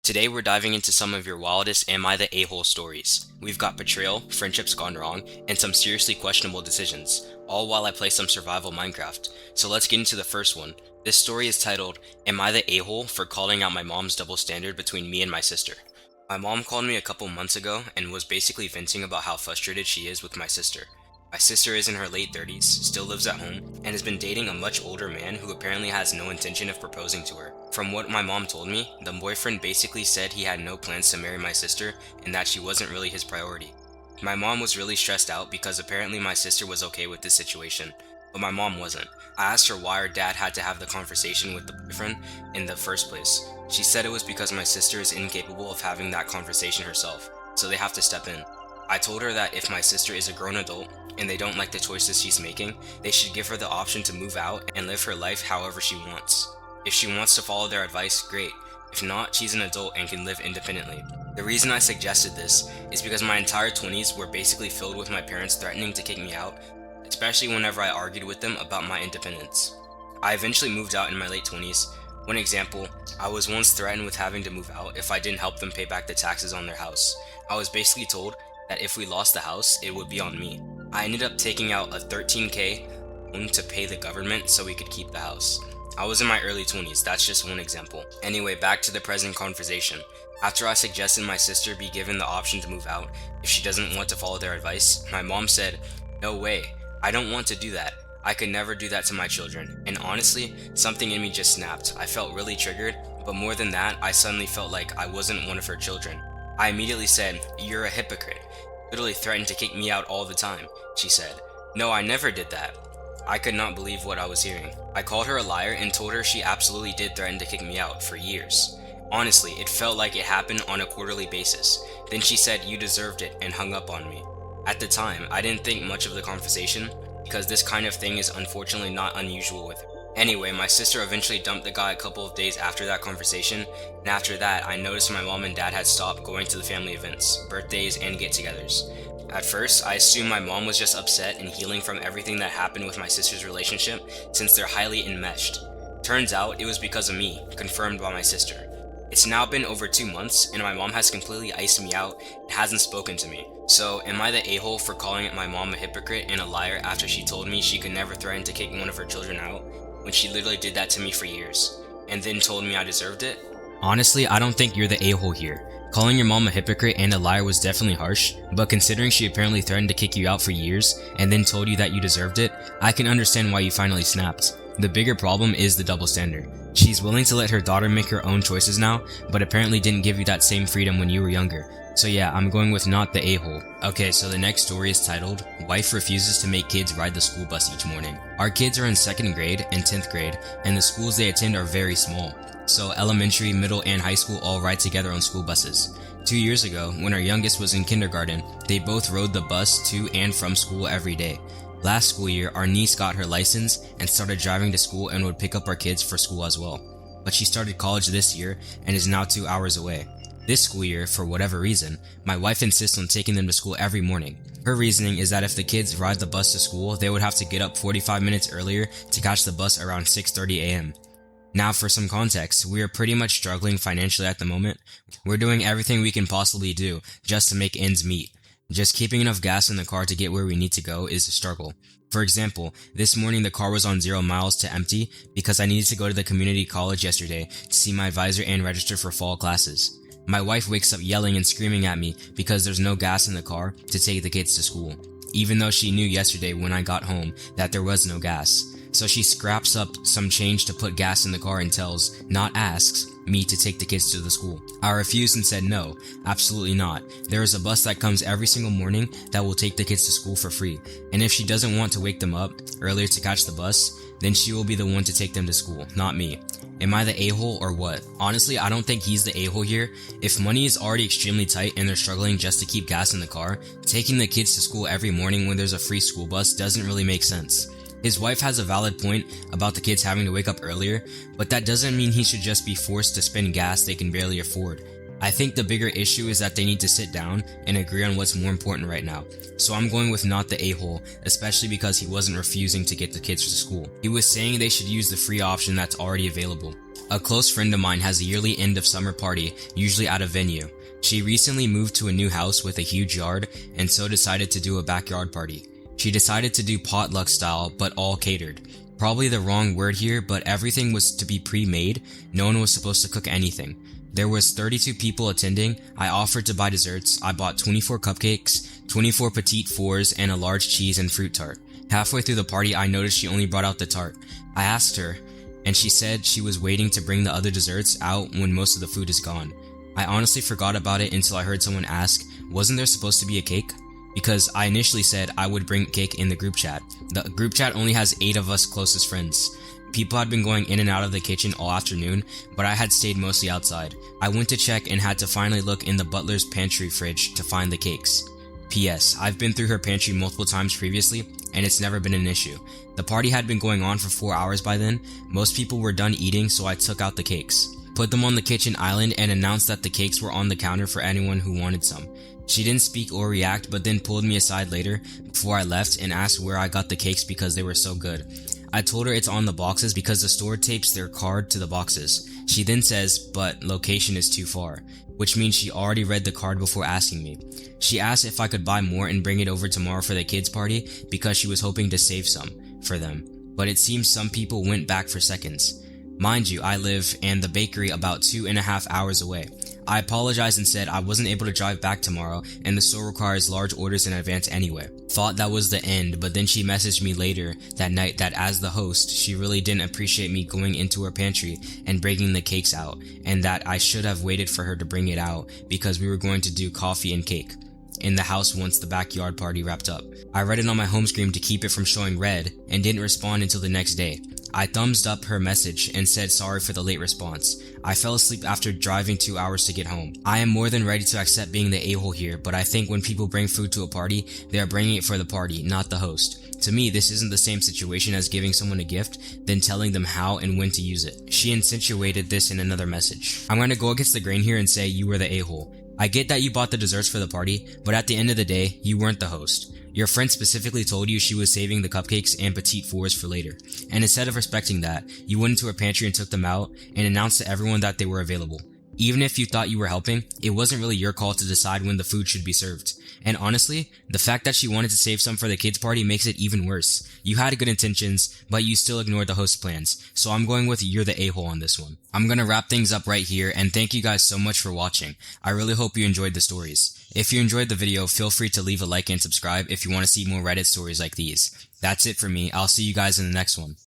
Today we're diving into some of your wildest Am I the A-hole stories. We've got betrayal, friendships gone wrong, and some seriously questionable decisions, all while I play some survival Minecraft. So let's get into the first one. This story is titled, Am I the A-hole for calling out my mom's double standard between me and my sister? My mom called me a couple months ago and was basically venting about how frustrated she is with my sister. My sister is in her late 30s, still lives at home, and has been dating a much older man who apparently has no intention of proposing to her. From what my mom told me, the boyfriend basically said he had no plans to marry my sister and that she wasn't really his priority. My mom was really stressed out because apparently my sister was okay with this situation, but my mom wasn't. I asked her why her dad had to have the conversation with the boyfriend in the first place. She said it was because my sister is incapable of having that conversation herself, so they have to step in. I told her that if my sister is a grown adult and they don't like the choices she's making, they should give her the option to move out and live her life however she wants. If she wants to follow their advice, great. If not, she's an adult and can live independently. The reason I suggested this is because my entire 20s were basically filled with my parents threatening to kick me out, especially whenever I argued with them about my independence. I eventually moved out in my late 20s. One example, I was once threatened with having to move out if I didn't help them pay back the taxes on their house. I was basically told that if we lost the house, it would be on me. I ended up taking out a $13,000 loan to pay the government so we could keep the house. I was in my early 20s, that's just one example. Anyway, back to the present conversation. After I suggested my sister be given the option to move out if she doesn't want to follow their advice, my mom said, "No way, I don't want to do that. I could never do that to my children." And honestly, something in me just snapped. I felt really triggered, but more than that, I suddenly felt like I wasn't one of her children. I immediately said, "You're a hypocrite. Literally threatened to kick me out all the time," she said. "No, I never did that." I could not believe what I was hearing. I called her a liar and told her she absolutely did threaten to kick me out for years. Honestly, it felt like it happened on a quarterly basis. Then she said, "You deserved it," and hung up on me. At the time, I didn't think much of the conversation because this kind of thing is unfortunately not unusual with her. Anyway, my sister eventually dumped the guy a couple of days after that conversation, and after that, I noticed my mom and dad had stopped going to the family events, birthdays, and get-togethers. At first, I assumed my mom was just upset and healing from everything that happened with my sister's relationship since they're highly enmeshed. Turns out, it was because of me, confirmed by my sister. It's now been over 2 months, and my mom has completely iced me out and hasn't spoken to me. So, am I the a-hole for calling my mom a hypocrite and a liar after she told me she could never threaten to kick one of her children out, when she literally did that to me for years, and then told me I deserved it? Honestly, I don't think you're the a-hole here. Calling your mom a hypocrite and a liar was definitely harsh, but considering she apparently threatened to kick you out for years and then told you that you deserved it, I can understand why you finally snapped. The bigger problem is the double standard. She's willing to let her daughter make her own choices now, but apparently didn't give you that same freedom when you were younger. So yeah, I'm going with not the a-hole. Okay, so the next story is titled, Wife Refuses to Make Kids Ride the School Bus Each Morning. Our kids are in 2nd grade and 10th grade, and the schools they attend are very small. So elementary, middle, and high school all ride together on school buses. 2 years ago, when our youngest was in kindergarten, they both rode the bus to and from school every day. Last school year, our niece got her license and started driving to school and would pick up our kids for school as well. But she started college this year and is now 2 hours away. This school year, for whatever reason, my wife insists on taking them to school every morning. Her reasoning is that if the kids ride the bus to school, they would have to get up 45 minutes earlier to catch the bus around 6:30 a.m. Now for some context, we are pretty much struggling financially at the moment. We're doing everything we can possibly do just to make ends meet. Just keeping enough gas in the car to get where we need to go is a struggle. For example, this morning the car was on 0 miles to empty because I needed to go to the community college yesterday to see my advisor and register for fall classes. My wife wakes up yelling and screaming at me because there's no gas in the car to take the kids to school, even though she knew yesterday when I got home that there was no gas. So she scraps up some change to put gas in the car and tells, not asks, me to take the kids to the school. I refused and said no, absolutely not. There is a bus that comes every single morning that will take the kids to school for free. And if she doesn't want to wake them up earlier to catch the bus, then she will be the one to take them to school, not me. Am I the a-hole or what? Honestly, I don't think he's the a-hole here. If money is already extremely tight and they're struggling just to keep gas in the car, taking the kids to school every morning when there's a free school bus doesn't really make sense. His wife has a valid point about the kids having to wake up earlier, but that doesn't mean he should just be forced to spend gas they can barely afford. I think the bigger issue is that they need to sit down and agree on what's more important right now. So I'm going with not the a-hole, especially because he wasn't refusing to get the kids to school. He was saying they should use the free option that's already available. A close friend of mine has a yearly end of summer party, usually at a venue. She recently moved to a new house with a huge yard and so decided to do a backyard party. She decided to do potluck style, but all catered. Probably the wrong word here, but everything was to be pre-made. No one was supposed to cook anything. There was 32 people attending. I offered to buy desserts. I bought 24 cupcakes, 24 petite fours, and a large cheese and fruit tart. Halfway through the party, I noticed she only brought out the tart. I asked her, and she said she was waiting to bring the other desserts out when most of the food is gone. I honestly forgot about it until I heard someone ask, wasn't there supposed to be a cake? Because I initially said I would bring cake in the group chat. The group chat only has 8 of us closest friends. People had been going in and out of the kitchen all afternoon, but I had stayed mostly outside. I went to check and had to finally look in the butler's pantry fridge to find the cakes. P.S. I've been through her pantry multiple times previously, and it's never been an issue. The party had been going on for 4 hours by then. Most people were done eating, so I took out the cakes, put them on the kitchen island, and announced that the cakes were on the counter for anyone who wanted some. She didn't speak or react, but then pulled me aside later before I left and asked where I got the cakes because they were so good. I told her it's on the boxes because the store tapes their card to the boxes. She then says, but location is too far, which means she already read the card before asking me. She asked if I could buy more and bring it over tomorrow for the kids' party because she was hoping to save some for them, but it seems some people went back for seconds. Mind you, I live and the bakery about 2.5 hours away. I apologized and said I wasn't able to drive back tomorrow and the store requires large orders in advance anyway. Thought that was the end, but then she messaged me later that night that as the host, she really didn't appreciate me going into her pantry and breaking the cakes out, and that I should have waited for her to bring it out because we were going to do coffee and cake in the house once the backyard party wrapped up. I read it on my home screen to keep it from showing red and didn't respond until the next day. I thumbs up her message and said sorry for the late response. I fell asleep after driving 2 hours to get home. I am more than ready to accept being the a-hole here, but I think when people bring food to a party, they are bringing it for the party, not the host. To me, this isn't the same situation as giving someone a gift, then telling them how and when to use it. She insinuated this in another message. I'm gonna go against the grain here and say you were the a-hole. I get that you bought the desserts for the party, but at the end of the day, you weren't the host. Your friend specifically told you she was saving the cupcakes and petite fours for later, and instead of respecting that, you went into her pantry and took them out and announced to everyone that they were available. Even if you thought you were helping, it wasn't really your call to decide when the food should be served. And honestly, the fact that she wanted to save some for the kids' party makes it even worse. You had good intentions, but you still ignored the host's plans, so I'm going with you're the a-hole on this one. I'm gonna wrap things up right here, and thank you guys so much for watching. I really hope you enjoyed the stories. If you enjoyed the video, feel free to leave a like and subscribe if you want to see more Reddit stories like these. That's it for me. I'll see you guys in the next one.